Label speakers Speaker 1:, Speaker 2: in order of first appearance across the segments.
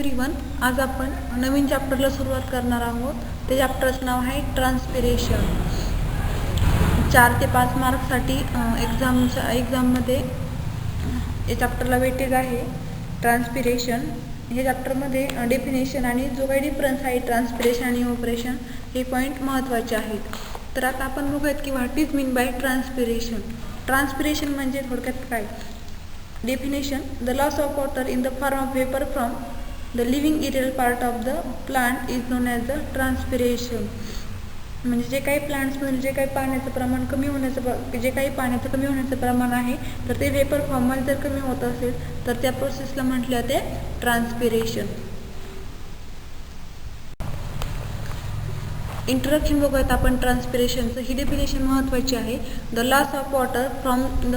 Speaker 1: Everyone, आज आपण नवीन चॅप्टरला सुरुवात करणार आहोत. ते चॅप्टरचं नाव आहे ट्रान्सपिरेशन. 4 ते 5 मार्क्ससाठी एक्झाममध्ये या चॅप्टरला वेटेज आहे. ट्रान्सपिरेशन या चॅप्टरमध्ये डेफिनेशन आणि जो काही डिफरन्स आहे ट्रान्सपिरेशन आणि ऑपरेशन हे पॉईंट महत्त्वाचे आहेत. तर आता आपण बघूयात की what is mean by transpiration. Transpiration म्हणजे थोडक्यात काय. Definition: the loss of water in the form of vapor from the living aerial part of the plant is known as the transpiration. म्हणजे जे काही प्लांट्समधील जे काही पाण्याचं प्रमाण कमी होण्याचं प्रमाण आहे तर ते वेपर फॉर्ममध्ये जर कमी होत असेल तर त्या प्रोसेसला म्हटलं जाते ट्रान्सपिरेशन. इंट्रोडक्शन बघूयात आपण ट्रान्सपिरेशनचं. ही डेफिनेशन महत्त्वाची आहे. The loss of water from the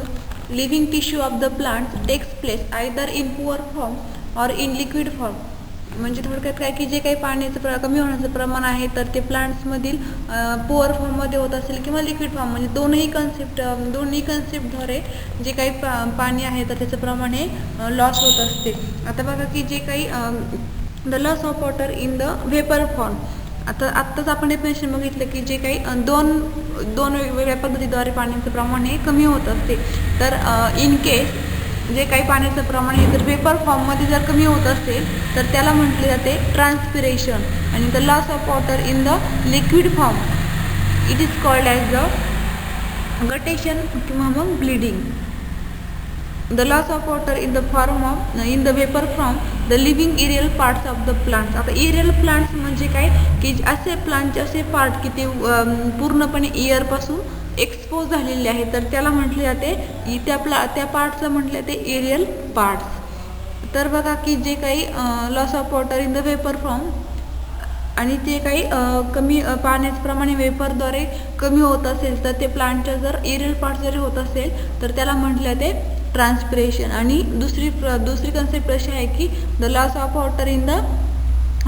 Speaker 1: living tissue of the plant takes place either in poor form or in liquid form. म्हणजे थोडक्यात काय की जे काही पाण्याचं कमी होण्याचं प्रमाण आहे तर ते प्लांट्समधील पुअर फॉर्ममध्ये होत असेल किंवा लिक्विड फॉर्म, म्हणजे दोन्ही कन्सेप्टद्वारे जे काही पाणी आहे तर त्याचं प्रमाण हे लॉस होत असते. आता बघा की जे काही the loss of water in the vapour form. आत्ताच आपण डेफिनेशन बघितलं की जे काही दोन वेगवेगळ्या पद्धतीद्वारे पाण्याचं प्रमाण हे कमी होत असते. तर इन केस जे काही पाण्याचं प्रमाण हे जर वेपर फॉर्ममध्ये जर कमी होत असेल तर त्याला म्हटले जाते ट्रान्सपिरेशन. आणि the loss of water in the liquid form it is called as the guttation किंवा मग bleeding. The loss of water in the vapor from the living aerial parts of the plants. आता aerial plants म्हणजे काय की असे प्लांटचे असे part की ते पूर्णपणे एअरपासून एक्सपोज झालेले आहेत तर त्याला म्हटले जाते त्या पार्ट्सला म्हटले जाते एरियल पार्ट्स. तर बघा की जे काही loss of water in the vapour form आणि ते काही कमी पाण्याचं प्रमाण वेपरद्वारे कमी होत असेल तर ते प्लांटच्या जर एरियल पार्ट जरी होत असेल तर त्याला म्हटले जाते ट्रान्सपिरेशन. आणि दुसरी कन्सेप्ट अशी आहे की the loss of water in the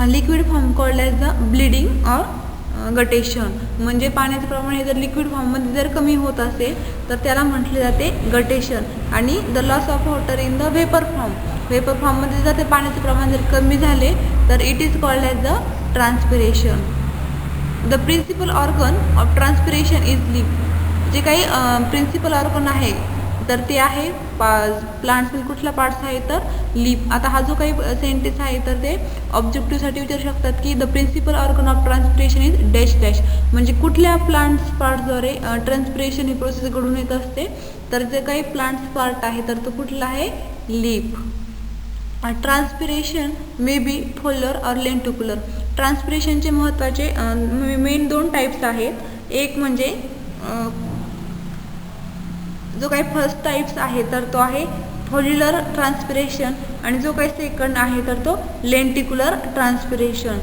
Speaker 1: liquid form called as the bleeding or guttation. म्हणजे पाण्याचं प्रमाण हे जर लिक्विड फॉर्ममध्ये जर कमी होत असेल तर त्याला म्हटले जाते गटेशन. आणि the loss of water in the vapour फॉर्ममध्ये जर ते पाण्याचं प्रमाण जर कमी झाले तर it is called as the transpiration. The principal organ of transpiration is leaf. जे काही प्रिन्सिपल ऑर्गन आहे तर ते आहे प्लांट्समध्ये कुठला पार्ट्स आहे तर लिप. आता हा जो काही सेंटेन्स आहे तर ते ऑब्जेक्टिव्हसाठी विचारू शकतात की the principal organ of transpiration is dash dash. म्हणजे कुठल्या प्लांट्स पार्टद्वारे ट्रान्सपिरेशन ही प्रोसेस घडून येत असते तर जे काही प्लांट्स पार्ट आहे तर तो कुठला आहे लिप. Transpiration may be foliar or lenticular. ट्रान्सपिरेशनचे महत्त्वाचे मेन 2 टाईप्स आहेत. एक म्हणजे जो काही फर्स्ट टाईप्स आहे तर तो आहे फोल्युलर ट्रान्सपिरेशन आणि जो काही सेकंड आहे तर तो लेंटिक्युलर ट्रान्सपिरेशन.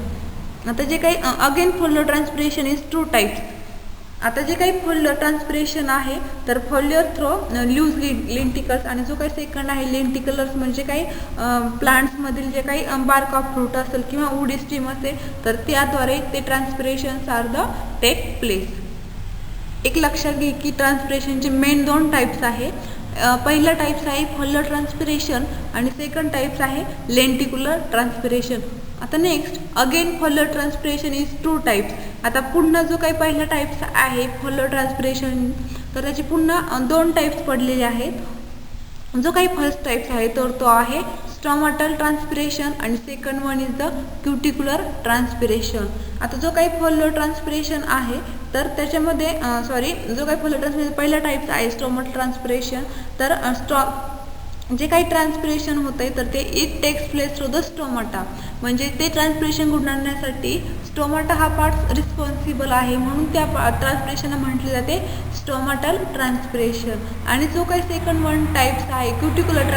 Speaker 1: आता जे काही again foliar transpiration is 2 types. आता जे काही फोल्युलर ट्रान्सपिरेशन आहे तर फोल्युलर थ्रो लूज लेंटिकल्स आणि जो काही सेकंड आहे लेंटिकलर्स म्हणजे काही प्लांट्समधील जे काही बार्क ऑफ फ्रूट असेल किंवा वूड स्टीम असेल तर त्याद्वारे ते ट्रान्सपिरेशन्स आर द टेक प्लेस. एक लक्षात घे की ट्रान्सपिरेशनचे मेन 2 टाईप्स आहे. पहिला टाईप्स आहे फोल्युलर ट्रान्सपिरेशन आणि सेकंड टाईप्स आहे लेंटिक्युलर ट्रान्सपिरेशन. आता next again foliar transpiration is 2 types. आता पुन्हा जो काही पहिला टाईप्स आहे फोल्युलर ट्रान्सपिरेशन तर त्याचे पुन्हा 2 टाईप्स पडलेले आहेत. जो काही फर्स्ट टाईप्स आहे तर तो आहे स्टोमॅटल ट्रान्सपिरेशन आणि second one is the cuticular transpiration. आता जो काही फोल्युलर ट्रान्सपिरेशन आहे तर त्याच्यामध्ये जो काही फोल्युलर ट्रान्सपिरेशन पहिला टाईप्स आहे स्टोमॅटल ट्रान्सपिरेशन तर जे काही ट्रान्सपिरेशन होत आहे तर ते it takes place through the stomata. म्हणजे ते ट्रान्सपिरेशन घडून आणण्यासाठी स्टोमाटा हा पार्ट रिस्पॉन्सिबल आहे म्हणून त्या ट्रान्सपिरेशनला म्हटले जाते स्टोमॅटल ट्रान्सपिरेशन. आणि जो काही सेकंड वन टाईप्स आहे cuticular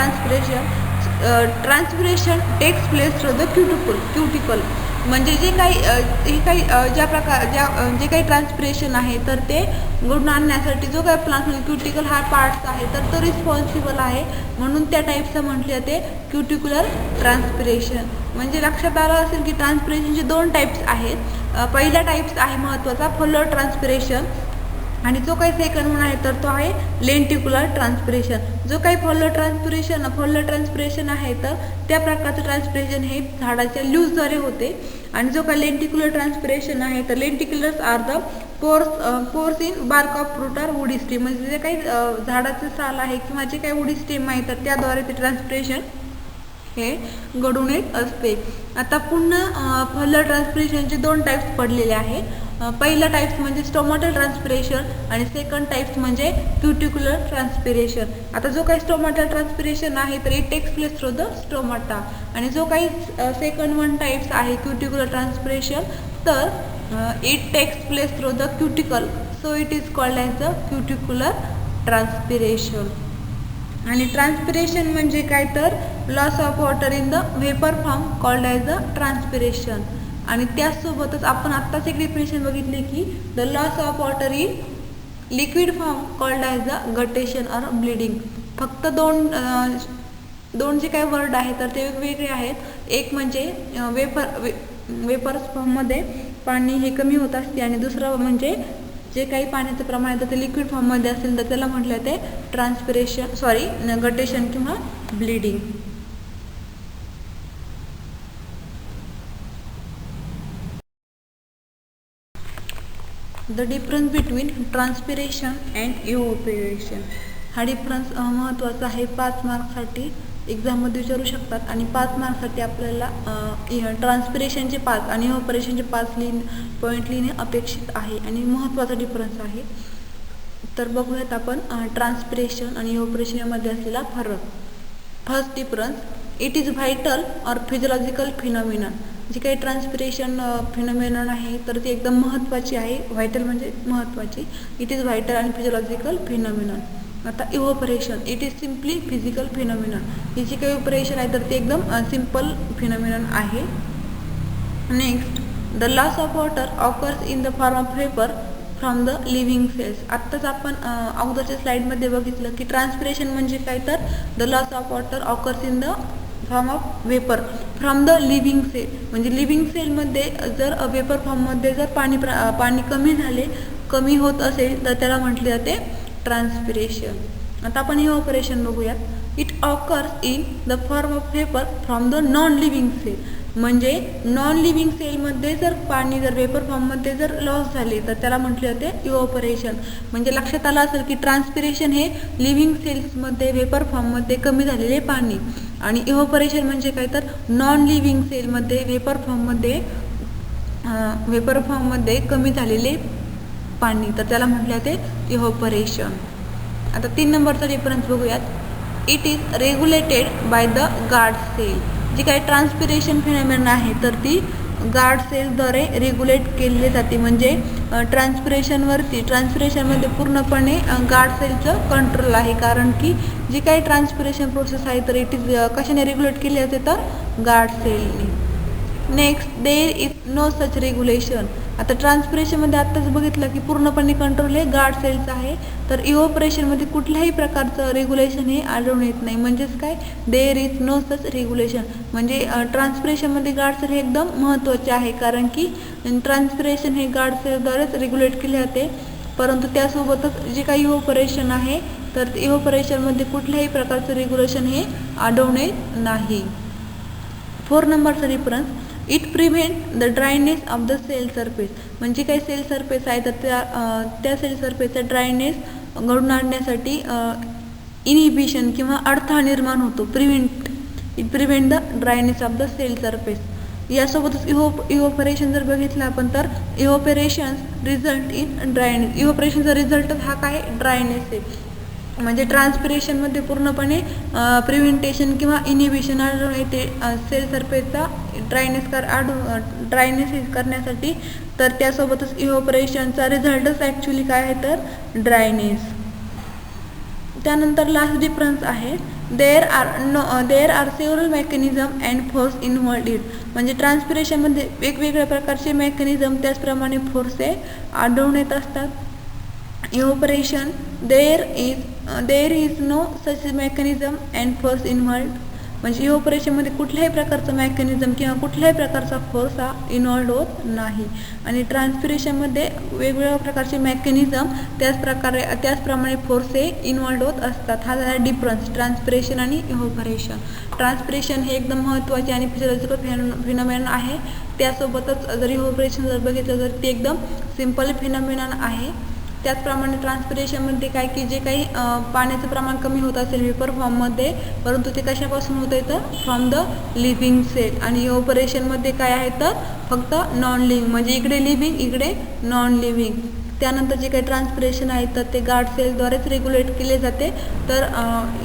Speaker 1: transpiration takes place through the cuticle. म्हणजे जे काही ट्रान्सपिरेशन आहे तर ते घडून आणण्यासाठी जो काही प्लांटमध्ये क्युटिकल हा पार्ट्स आहे तर तो रिस्पॉन्सिबल आहे म्हणून त्या टाईपचं म्हटले जाते क्युटिक्युलर ट्रान्सपिरेशन. म्हणजे लक्षात आलं असेल की ट्रान्सपिरेशनचे 2 टाईप्स आहेत. पहिला टाईप्स आहे महत्त्वाचा फोल्युलर ट्रान्सपिरेशन आणि जो काही सेकंड वन आहे तर तो आहे लेंटिक्युलर ट्रान्सपिरेशन. जो काही फॉलो ट्रान्सपिरेशन आहे तर त्या प्रकारचं ट्रान्सपिरेशन हे झाडाच्या ल्यूजद्वारे होते. आणि जो काही लेंटिक्युलर ट्रान्सपिरेशन आहे तर lenticulars are the pores in bark of fruit or woody stem. म्हणजे जे काही झाडाचं साल आहे किंवा जे काही वुडी स्टेम आहे तर त्याद्वारे ते ट्रान्सपिरेशन हे घडून येत असते. आता पुन्हा फॉलो ट्रान्सपिरेशनचे दोन टाईप्स पडलेले आहे. पहिला टाईप्स म्हणजे स्टोमॅटल ट्रान्सपिरेशन आणि सेकंड टाईप्स म्हणजे क्युटिक्युलर ट्रान्सपिरेशन. आता जो काही स्टोमॅटल ट्रान्सपिरेशन आहे तर it takes place through the stomata. आणि जो काही सेकंड वन टाईप्स आहे क्युटिक्युलर ट्रान्सपिरेशन तर it takes place through the cuticle. So it is called as the cuticular transpiration. आणि ट्रान्सपिरेशन म्हणजे काय तर loss of water in the vapour form called as the transpiration. आणि त्याचसोबतच आपण आत्ताच एक डेफिनेशन बघितली की the loss of water in liquid form called as the guttation or bleeding. फक्त दोन जे काही वर्ड आहेत तर ते वेगवेगळे आहेत. एक म्हणजे वेपर्स फॉर्ममध्ये पाणी हे कमी होत असते आणि दुसरं म्हणजे जे काही पाण्याचं प्रमाण आहे तर ते लिक्विड फॉर्ममध्ये असेल तर त्याला म्हटलं ते गटेशन किंवा bleeding. The difference between transpiration and evaporation. हा डिफरन्स महत्त्वाचा आहे. 5 मार्क्ससाठी एक्झाममध्ये विचारू शकतात आणि 5 मार्क्ससाठी आपल्याला ट्रान्सपिरेशनचे 5 आणि इव्हॅपोरेशनचे 5 पॉईंट लिहिणे अपेक्षित आहे आणि महत्त्वाचा डिफरन्स आहे. तर बघूयात आपण ट्रान्सपिरेशन आणि इव्हॅपोरेशन यामध्ये असलेला फरक. First difference, it is vital or physiological phenomenon. जी काही ट्रान्सपिरेशन फिनॉमिनन आहे तर ती एकदम महत्त्वाची आहे. व्हायटल म्हणजे महत्त्वाची. इट इज व्हायटल आणि फिजिओलॉजिकल फिनॉमिनन. आता evaporation, it is simply physical phenomenon. ही जी काही इव्हॅपोरेशन आहे तर ते एकदम सिम्पल फिनॉमिनन आहे. Next, the loss of water occurs in the form of vapour from the living cells. आत्ताच आपण अगोदरच्या स्लाइडमध्ये बघितलं की ट्रान्सपिरेशन म्हणजे काय तर the loss of water occurs in the form of vapour from the living cell. म्हणजे लिव्हिंग सेलमध्ये जर व्हेपर फॉर्ममध्ये जर पाणी कमी होत असेल तर त्याला म्हटले जाते ट्रान्सपिरेशन. आता आपण हे ऑपरेशन बघूयात. It occurs in the form of vapour from the non living cell. म्हणजे नॉन लिव्हिंग सेलमध्ये जर पाणी जर व्हेपर फॉर्ममध्ये जर लॉस झाले तर त्याला म्हटले जाते इव्हॅपोरेशन. म्हणजे लक्षात आलं असेल की ट्रान्सपिरेशन हे लिव्हिंग सेल्समध्ये व्हेपर फॉर्ममध्ये कमी झालेले पाणी आणि इव्हॅपोरेशन म्हणजे काय तर नॉन लिव्हिंग सेलमध्ये व्हेपर फॉर्ममध्ये कमी झालेले पाणी तर त्याला म्हटले जाते इव्हॅपोरेशन. आता 3 नंबरचा डिफरन्स बघूयात. It is regulated by the guard cell. जी काही ट्रान्सपिरेशन फिनॉमिनन आहे तर ती गार्ड सेलद्वारे रेग्युलेट केले जाते. म्हणजे ट्रान्सपिरेशनमध्ये पूर्णपणे गार्ड सेलचं कंट्रोल आहे. कारण की जी काही ट्रान्सपिरेशन प्रोसेस आहे तर इट इज कशाने रेग्युलेट केली जाते तर गार्ड सेलने. Next, there is no such regulation. आता ट्रान्सपिरेशनमध्ये आत्ताच बघितलं की पूर्णपणे कंट्रोल हे गार्ड सेलचं आहे. तर इव्हॅपोरेशनमध्ये कुठल्याही प्रकारचं रेग्युलेशन हे आढळून येत नाही. म्हणजेच काय, there is no such regulation. म्हणजे ट्रान्सपिरेशनमध्ये गार्ड सेल हे एकदम महत्त्वाचे आहे. कारण की ट्रान्सपिरेशन हे गार्ड सेलद्वारेच रेग्युलेट केले जाते. परंतु त्यासोबतच जे काही इव्हॅपोरेशन आहे तर इव्हॅपोरेशनमध्ये कुठल्याही प्रकारचं रेग्युलेशन हे आढळून येत नाही. 4 नंबरचा difference, it prevent the dryness of the cell surface. म्हणजे काही सेल सरफेस आहे तर त्या सेल सरफेसचा ड्रायनेस घडून आणण्यासाठी इनहिबिशन किंवा अडथळा निर्माण होतो. It prevent the dryness of the cell surface. यासोबतच इव्हॅपोरेशन जर बघितलं आपण तर इव्हॅपोरेशन रिझल्ट इन ड्रायनेस. इव्हॅपोरेशनचा रिझल्टच हा काय सिनेस आहे. म्हणजे ट्रान्सपिरेशनमध्ये पूर्णपणे प्रिव्हेंटेशन किंवा इनिबिशन आढळून येते सेल सरफेसचा ड्रायनेस करण्यासाठी. तर त्यासोबतच इव्हॅपोरेशनचा रिझल्टच ॲक्च्युली काय आहे तर ड्रायनेस. त्यानंतर लास्ट डिफरन्स आहे there are several mechanism and force involved it. म्हणजे ट्रान्सपिरेशनमध्ये वेगवेगळ्या प्रकारचे मेकॅनिझम त्याचप्रमाणे फोर्स हे आढळून येत असतात. Evaporation there is no such mechanism and force involved. म्हणजे इव्हॅपोरेशनमध्ये कुठल्याही प्रकारचं मेकॅनिझम किंवा कुठल्याही प्रकारचा फोर्स हा इन्व्हॉल्व होत नाही. आणि ट्रान्सपिरेशनमध्ये वेगवेगळ्या प्रकारचे मेकॅनिझम त्याचप्रमाणे फोर्स हे इन्व्हॉल्व होत असतात. हा झाला डिफरन्स ट्रान्सपिरेशन आणि इव्हॅपोरेशन. ट्रान्सपिरेशन हे एकदम महत्त्वाचे आणि फिजिओलॉजिकल फिनॉमिनन आहे. त्यासोबतच जर इव्हॅपोरेशन जर बघितलं तर ते एकदम सिंपल फिनॉमिनन आहे. त्याचप्रमाणे ट्रान्सपिरेशनमध्ये काय की जे काही पाण्याचं प्रमाण कमी होत असेल वेपर फॉर्ममध्ये, परंतु ते कशापासून होत आहे तर फ्रॉम द लिव्हिंग सेल. आणि इव्हॅपोरेशनमध्ये काय आहे तर फक्त नॉन लिव्हिंग, म्हणजे इकडे लिव्हिंग इकडे नॉन लिव्हिंग. त्यानंतर जे काही ट्रान्सपिरेशन आहे तर ते गार्ड सेलद्वारेच रेग्युलेट केले जाते. तर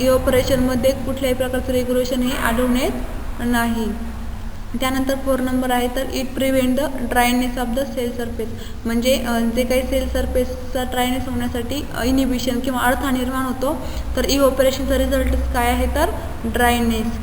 Speaker 1: इव्हॅपोरेशनमध्ये कुठल्याही प्रकारचं रेग्युलेशन हे आढळून येत नाही. त्यानंतर 4 नंबर आहे तर it prevent the dryness of the cell surface, म्हणजे जे काही सेल सरफेसचा ड्रायनेस होण्यासाठी इनिबिशन किंवा अडथळा निर्माण होतो. तर इव्हॅपोरेशनचा रिझल्ट काय आहे तर ड्रायनेस.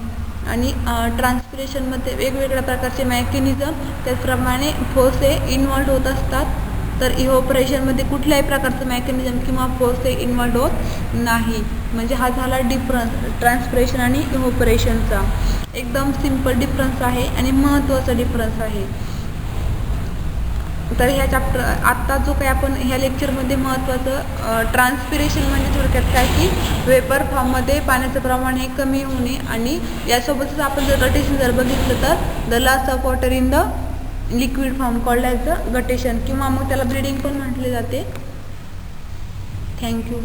Speaker 1: आणि ट्रान्सपिरेशनमध्ये वेगवेगळ्या प्रकारचे मेकॅनिझम त्याचप्रमाणे फोर्स हे इन्व्हॉल्व होत असतात. तर इव्हॅपोरेशनमध्ये कुठल्याही प्रकारचं मेकॅनिझम किंवा फोर्स हे इन्व्हॉल्व होत नाही. म्हणजे हा झाला डिफरन्स ट्रान्सपिरेशन आणि इव्हॅपोरेशनचा. एकदम सिंपल डिफरन्स आहे आणि महत्त्वाचा डिफरन्स आहे. तर ह्या आत्ता जो काही आपण ह्या लेक्चरमध्ये महत्त्वाचं ट्रान्सपिरेशन म्हणजे थोडक्यात काय की वेपर फॉर्ममध्ये पाण्याचं प्रमाण हे कमी होणे, आणि यासोबतच आपण जर गटेशन जर बघितलं तर the loss of water in the liquid form called as the guttation, किंवा मग त्याला ब्लिडिंग पण म्हटले जाते. थँक्यू.